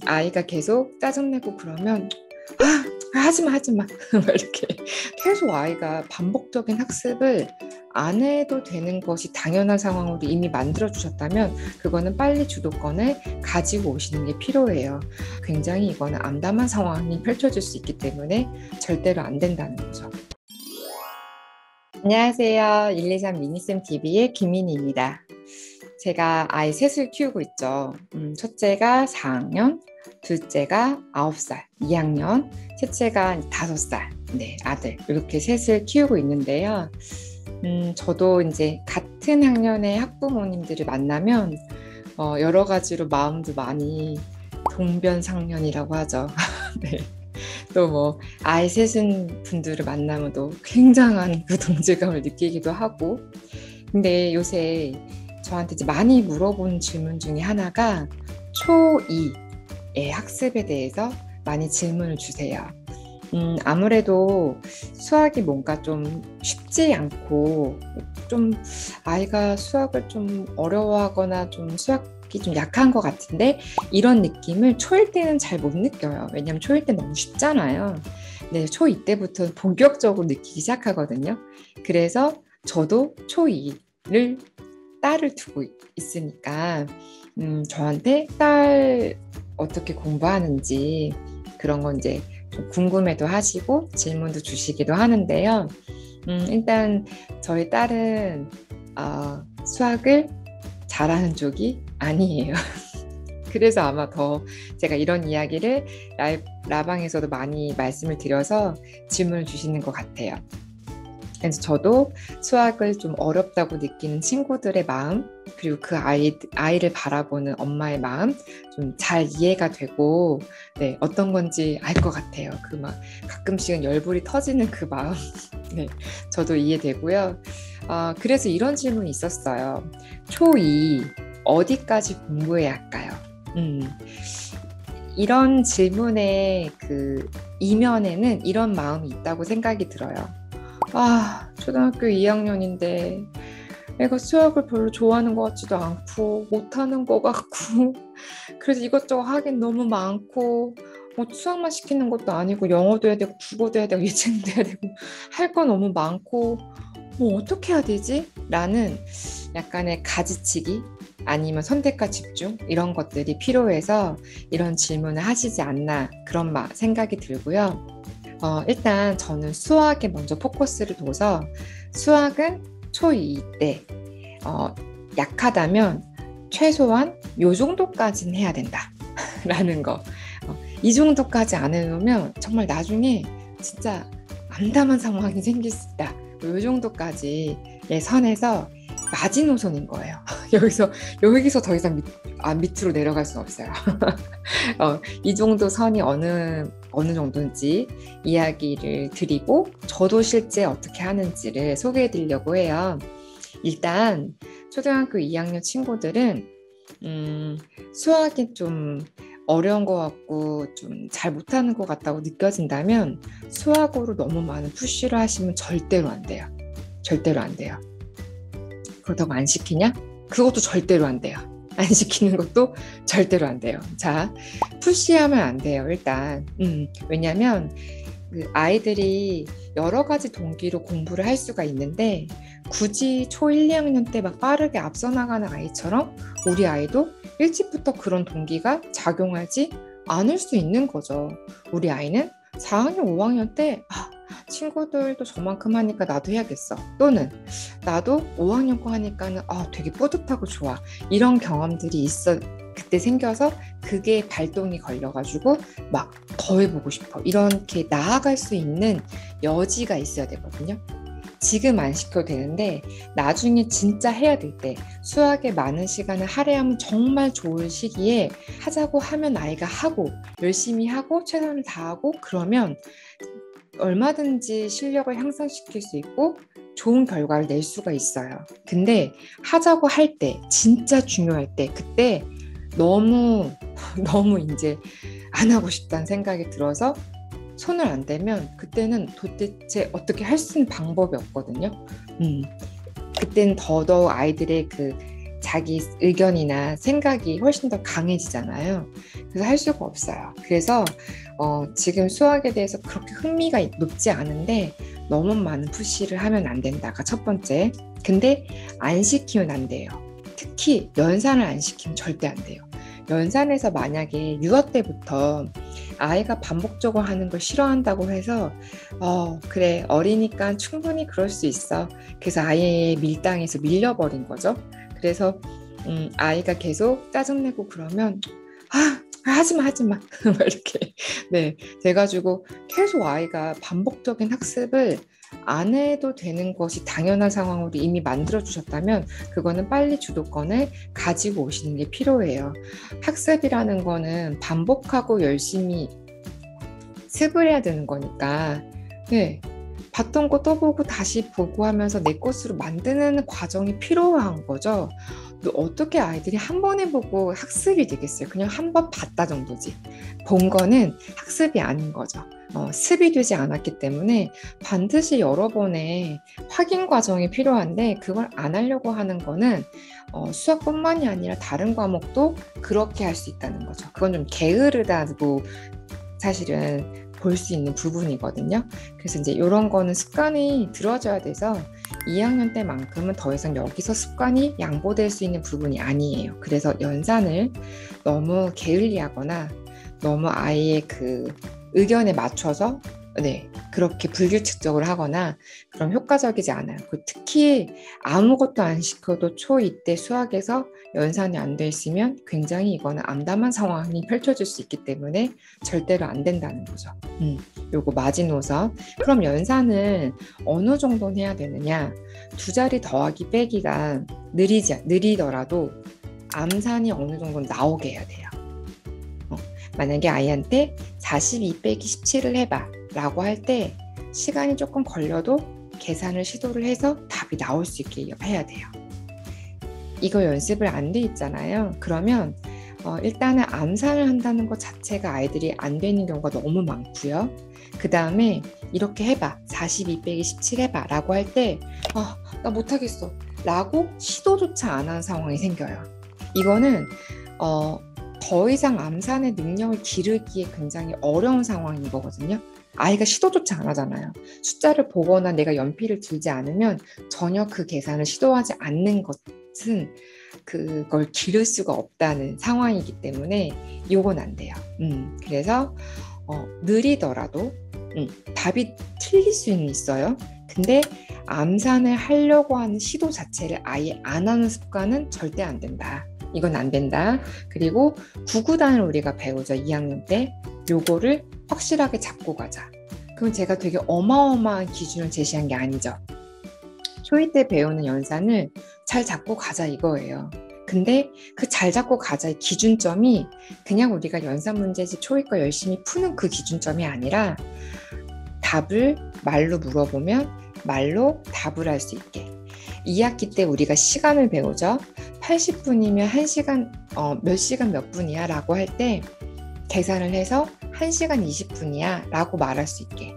아이가 계속 짜증내고 그러면 하지마 하지마 막 이렇게 계속 아이가 반복적인 학습을 안 해도 되는 것이 당연한 상황으로 이미 만들어 주셨다면 그거는 빨리 주도권을 가지고 오시는 게 필요해요. 굉장히 이거는 암담한 상황이 펼쳐질 수 있기 때문에 절대로 안 된다는 거죠. 안녕하세요. 123 미니쌤 TV의 김민희입니다. 제가 아이 셋을 키우고 있죠. 첫째가 4학년, 둘째가 9살, 2학년, 셋째가 5살, 네, 아들. 이렇게 셋을 키우고 있는데요. 저도 이제 같은 학년의 학부모님들을 만나면 여러 가지로 마음도 많이 동변상련이라고 하죠. 네. 또 뭐 아이 셋은 분들을 만나면 또 굉장한 그 동질감을 느끼기도 하고. 근데 요새 저한테 이제 많이 물어보는 질문 중에 하나가 초2의 학습에 대해서 많이 질문을 주세요. 아무래도 수학이 뭔가 좀 쉽지 않고 좀 아이가 수학을 좀 어려워하거나 좀 수학이 좀 약한 것 같은데 이런 느낌을 초1 때는 잘 못 느껴요. 왜냐하면 초1 때 너무 쉽잖아요. 네, 초2 때부터 본격적으로 느끼기 시작하거든요. 그래서 저도 초2를 딸을 두고 있으니까 저한테 딸 어떻게 공부하는지 그런 건 이제 좀 궁금해도 하시고 질문도 주시기도 하는데요. 일단 저희 딸은 수학을 잘하는 쪽이 아니에요. 그래서 아마 더 제가 이런 이야기를 라방에서도 많이 말씀을 드려서 질문을 주시는 것 같아요. 그래서 저도 수학을 좀 어렵다고 느끼는 친구들의 마음, 그리고 그 아이를 바라보는 엄마의 마음 좀 잘 이해가 되고, 네, 어떤 건지 알 것 같아요. 그 막 가끔씩은 열불이 터지는 그 마음, 네, 저도 이해되고요. 그래서 이런 질문이 있었어요. 초2 어디까지 공부해야 할까요? 이런 질문의 그 이면에는 이런 마음이 있다고 생각이 들어요. 초등학교 2학년인데 애가 수학을 별로 좋아하는 것 같지도 않고 못하는 것 같고 그래서 이것저것 하긴 너무 많고 뭐 수학만 시키는 것도 아니고 영어도 해야 되고 국어도 해야 되고 예체능도 해야 되고 할 거 너무 많고 뭐 어떻게 해야 되지? 라는 약간의 가지치기 아니면 선택과 집중 이런 것들이 필요해서 이런 질문을 하시지 않나 그런 생각이 들고요. 일단 저는 수학에 먼저 포커스를 둬서 수학은 초2 때 약하다면 최소한 요 정도까지는 해야 된다 라는 거. 이 정도까지 안 해놓으면 정말 나중에 진짜 암담한 상황이 생길 수 있다. 요 정도까지의 선에서 마지노선인 거예요. 여기서 더 이상 밑으로 내려갈 수는 없어요. 이 정도 선이 어느 정도인지 이야기를 드리고 저도 실제 어떻게 하는지를 소개해 드리려고 해요. 일단 초등학교 2학년 친구들은 수학이 좀 어려운 것 같고 좀 잘 못하는 것 같다고 느껴진다면 수학으로 너무 많은 푸시를 하시면 절대로 안 돼요. 절대로 안 돼요. 그렇다고 안 시키냐? 그것도 절대로 안 돼요. 안 시키는 것도 절대로 안 돼요. 자, 푸시하면 안 돼요, 일단. 왜냐면 그 아이들이 여러 가지 동기로 공부를 할 수가 있는데 굳이 초1, 2학년 때 막 빠르게 앞서 나가는 아이처럼 우리 아이도 일찍부터 그런 동기가 작용하지 않을 수 있는 거죠. 우리 아이는 4학년, 5학년 때 친구들도 저만큼 하니까 나도 해야겠어. 또는 나도 5학년 거 하니까는 되게 뿌듯하고 좋아. 이런 경험들이 그때 생겨서 그게 발동이 걸려가지고 막 더 해보고 싶어. 이렇게 나아갈 수 있는 여지가 있어야 되거든요. 지금 안 시켜도 되는데 나중에 진짜 해야 될 때 수학에 많은 시간을 할애하면 정말 좋을 시기에 하자고 하면 아이가 하고 열심히 하고 최선을 다하고 그러면 얼마든지 실력을 향상시킬 수 있고 좋은 결과를 낼 수가 있어요. 근데 하자고 할 때 진짜 중요할 때 그때 너무 이제 안 하고 싶다는 생각이 들어서 손을 안 대면 그때는 도대체 어떻게 할 수 있는 방법이 없거든요. 그때는 더더욱 아이들의 그 자기 의견이나 생각이 훨씬 더 강해지잖아요. 그래서 할 수가 없어요. 그래서 지금 수학에 대해서 그렇게 흥미가 높지 않은데 너무 많은 푸시를 하면 안 된다가 첫 번째. 근데 안 시키면 안 돼요. 특히 연산을 안 시키면 절대 안 돼요. 연산에서 만약에 유아 때부터 아이가 반복적으로 하는 걸 싫어한다고 해서 그래 어리니까 충분히 그럴 수 있어. 그래서 아이의 밀당에서 밀려버린 거죠. 그래서 아이가 계속 짜증내고 그러면 하지마 이렇게 네 돼가지고 계속 아이가 반복적인 학습을 안 해도 되는 것이 당연한 상황으로 이미 만들어 주셨다면 그거는 빨리 주도권을 가지고 오시는 게 필요해요. 학습이라는 거는 반복하고 열심히 습을 해야 되는 거니까 네, 봤던 거 또 보고 다시 보고 하면서 내 것으로 만드는 과정이 필요한 거죠. 어떻게 아이들이 한 번에 보고 학습이 되겠어요? 그냥 한 번 봤다 정도지. 본 거는 학습이 아닌 거죠. 습이 되지 않았기 때문에 반드시 여러 번의 확인 과정이 필요한데 그걸 안 하려고 하는 거는 수학뿐만이 아니라 다른 과목도 그렇게 할 수 있다는 거죠. 그건 좀 게으르다고 사실은 볼 수 있는 부분이거든요. 그래서 이제 이런 거는 습관이 들어져야 돼서 2학년 때만큼은 더 이상 여기서 습관이 양보될 수 있는 부분이 아니에요. 그래서 연산을 너무 게을리하거나 너무 아이의 그 의견에 맞춰서 그렇게 불규칙적으로 하거나 그럼 효과적이지 않아요. 특히 아무것도 안 시켜도 초2 때 수학에서 연산이 안 돼 있으면 굉장히 이거는 암담한 상황이 펼쳐질 수 있기 때문에 절대로 안 된다는 거죠. 요거 마지노선. 그럼 연산을 어느 정도는 해야 되느냐? 두 자리 더하기 빼기가 느리더라도 암산이 어느 정도 나오게 해야 돼요. 만약에 아이한테 42 빼기 17을 해봐 라고 할 때 시간이 조금 걸려도 계산을 시도를 해서 답이 나올 수 있게 해야 돼요. 이거 연습을 안 돼 있잖아요. 그러면 일단은 암산을 한다는 것 자체가 아이들이 안 되는 경우가 너무 많고요. 그 다음에 이렇게 해봐 42 빼기 17 해봐 라고 할 때 나 못하겠어 라고 시도조차 안 하는 상황이 생겨요. 이거는 더 이상 암산의 능력을 기르기에 굉장히 어려운 상황인 거거든요. 아이가 시도조차 안 하잖아요. 숫자를 보거나 내가 연필을 들지 않으면 전혀 그 계산을 시도하지 않는 것은 그걸 기를 수가 없다는 상황이기 때문에 이건 안 돼요. 그래서 느리더라도 답이 틀릴 수는 있어요. 근데 암산을 하려고 하는 시도 자체를 아예 안 하는 습관은 절대 안 된다. 이건 안 된다. 그리고 구구단을 우리가 배우죠. 2학년 때. 요거를 확실하게 잡고 가자. 그럼 제가 되게 어마어마한 기준을 제시한 게 아니죠. 초2 때 배우는 연산을 잘 잡고 가자 이거예요. 근데 그 잘 잡고 가자의 기준점이 그냥 우리가 연산 문제집 초2 거 열심히 푸는 그 기준점이 아니라 답을 말로 물어보면 말로 답을 할 수 있게. 2학기 때 우리가 시간을 배우죠. 80분이면 1시간, 몇 시간 몇 분이야 라고 할 때 계산을 해서 1시간 20분이야 라고 말할 수 있게.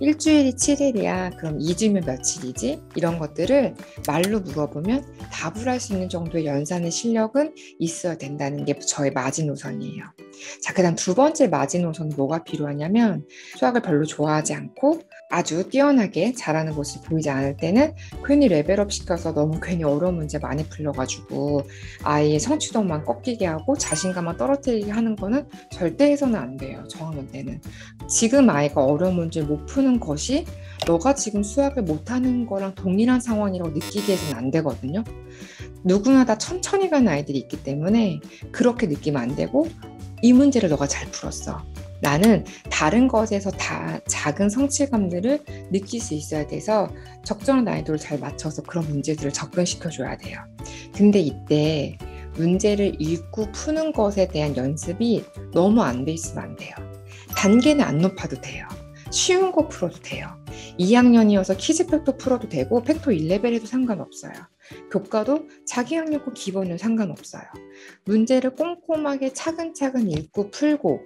일주일이 7일이야. 그럼 2주면 며칠이지? 이런 것들을 말로 물어보면 답을 할 수 있는 정도의 연산의 실력은 있어야 된다는 게 저의 마지노선이에요. 자, 그 다음 두 번째 마지노선은 뭐가 필요하냐면 수학을 별로 좋아하지 않고 아주 뛰어나게 잘하는 모습이 보이지 않을 때는 괜히 레벨업 시켜서 너무 괜히 어려운 문제 많이 풀려가지고 아이의 성취도만 꺾이게 하고 자신감만 떨어뜨리게 하는 거는 절대 해서는 안 돼요. 저학년 때는. 지금 아이가 어려운 문제를 못 푸는 것이 너가 지금 수학을 못하는 거랑 동일한 상황이라고 느끼게 해서는 안 되거든요. 누구나 다 천천히 가는 아이들이 있기 때문에 그렇게 느끼면 안 되고 이 문제를 너가 잘 풀었어. 나는 다른 것에서 다 작은 성취감들을 느낄 수 있어야 돼서 적절한 난이도를 잘 맞춰서 그런 문제들을 접근시켜줘야 돼요. 근데 이때 문제를 읽고 푸는 것에 대한 연습이 너무 안 돼 있으면 안 돼요. 단계는 안 높아도 돼요. 쉬운 거 풀어도 돼요. 2학년이어서 퀴즈 팩도 풀어도 되고 팩토 1레벨 해도 상관없어요. 교과도 자기 학력고 기본은 상관없어요. 문제를 꼼꼼하게 차근차근 읽고 풀고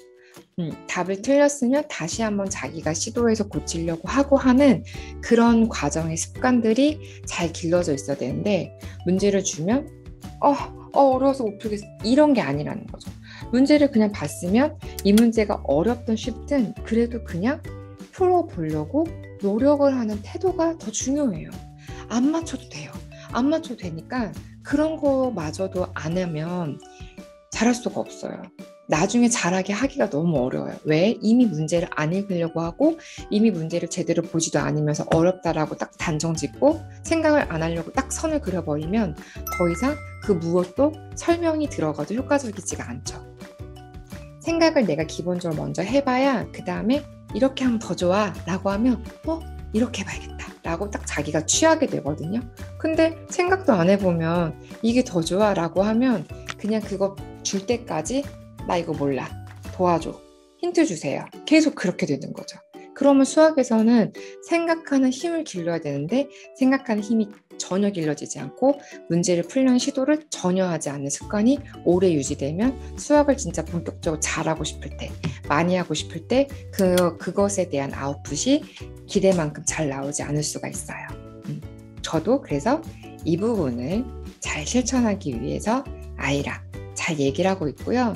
답을 틀렸으면 다시 한번 자기가 시도해서 고치려고 하고 하는 그런 과정의 습관들이 잘 길러져 있어야 되는데 문제를 주면 어, 어려워서 못 풀겠어. 이런 게 아니라는 거죠. 문제를 그냥 봤으면 이 문제가 어렵든 쉽든 그래도 그냥 풀어보려고 노력을 하는 태도가 더 중요해요. 안 맞춰도 돼요. 안 맞춰도 되니까 그런 거마저도 안 하면 잘할 수가 없어요. 나중에 잘하게 하기가 너무 어려워요. 왜? 이미 문제를 안 읽으려고 하고 이미 문제를 제대로 보지도 않으면서 어렵다라고 딱 단정 짓고 생각을 안 하려고 딱 선을 그려버리면 더 이상 그 무엇도 설명이 들어가도 효과적이지가 않죠. 생각을 내가 기본적으로 먼저 해봐야 그 다음에 이렇게 하면 더 좋아 라고 하면 이렇게 해봐야겠다 라고 딱 자기가 취하게 되거든요. 근데 생각도 안 해보면 이게 더 좋아 라고 하면 그냥 그거 줄 때까지 나 이거 몰라 도와줘 힌트 주세요 계속 그렇게 되는 거죠. 그러면 수학에서는 생각하는 힘을 길러야 되는데 생각하는 힘이 전혀 길러지지 않고 문제를 풀려는 시도를 전혀 하지 않는 습관이 오래 유지되면 수학을 진짜 본격적으로 잘하고 싶을 때 많이 하고 싶을 때 그것에 대한 아웃풋이 기대만큼 잘 나오지 않을 수가 있어요. 저도 그래서 이 부분을 잘 실천하기 위해서 아이랑 잘 얘기를 하고 있고요.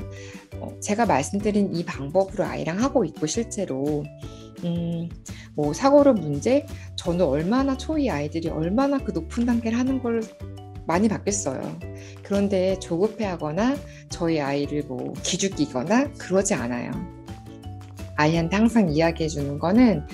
제가 말씀드린 이 방법으로 아이랑 하고 있고 실제로 뭐 사고력 문제 저는 얼마나 초이 아이들이 얼마나 그 높은 단계를 하는 걸 많이 봤겠어요. 그런데 조급해하거나 저희 아이를 뭐 기죽이거나 그러지 않아요. 아이한테 항상 이야기해 주는 거는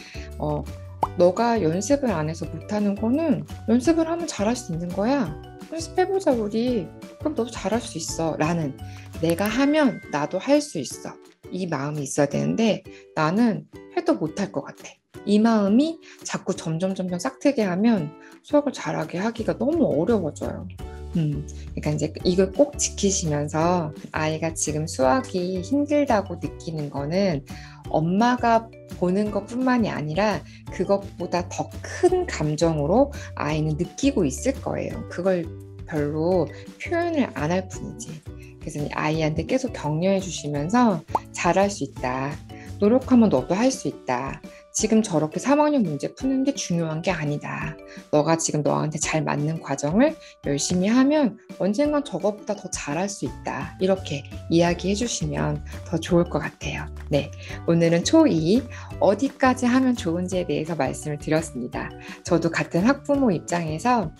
너가 연습을 안 해서 못하는 거는 연습을 하면 잘할 수 있는 거야. 연습해보자 우리. 그럼 너도 잘할 수 있어 라는 내가 하면 나도 할 수 있어 이 마음이 있어야 되는데 나는 해도 못할 것 같아. 이 마음이 자꾸 점점 싹트게 하면 수학을 잘하게 하기가 너무 어려워져요. 그러니까 이제 이걸 꼭 지키시면서 아이가 지금 수학이 힘들다고 느끼는 거는 엄마가 보는 것뿐만이 아니라 그것보다 더 큰 감정으로 아이는 느끼고 있을 거예요. 그걸 별로 표현을 안 할 뿐이지. 그래서 아이한테 계속 격려해 주시면서 잘할 수 있다. 노력하면 너도 할 수 있다. 지금 저렇게 3학년 문제 푸는 게 중요한 게 아니다. 너가 지금 너한테 잘 맞는 과정을 열심히 하면 언젠간 저거보다 더 잘할 수 있다. 이렇게 이야기해 주시면 더 좋을 것 같아요. 네, 오늘은 초2 어디까지 하면 좋은지에 대해서 말씀을 드렸습니다. 저도 같은 학부모 입장에서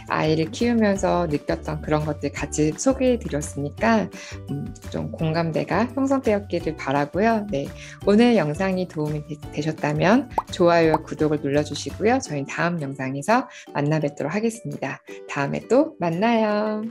아이를 키우면서 느꼈던 그런 것들 같이 소개해 드렸으니까 좀 공감대가 형성되었기를 바라고요. 네, 오늘 영상이 도움이 되셨다면 좋아요와 구독을 눌러주시고요. 저희는 다음 영상에서 만나 뵙도록 하겠습니다. 다음에 또 만나요.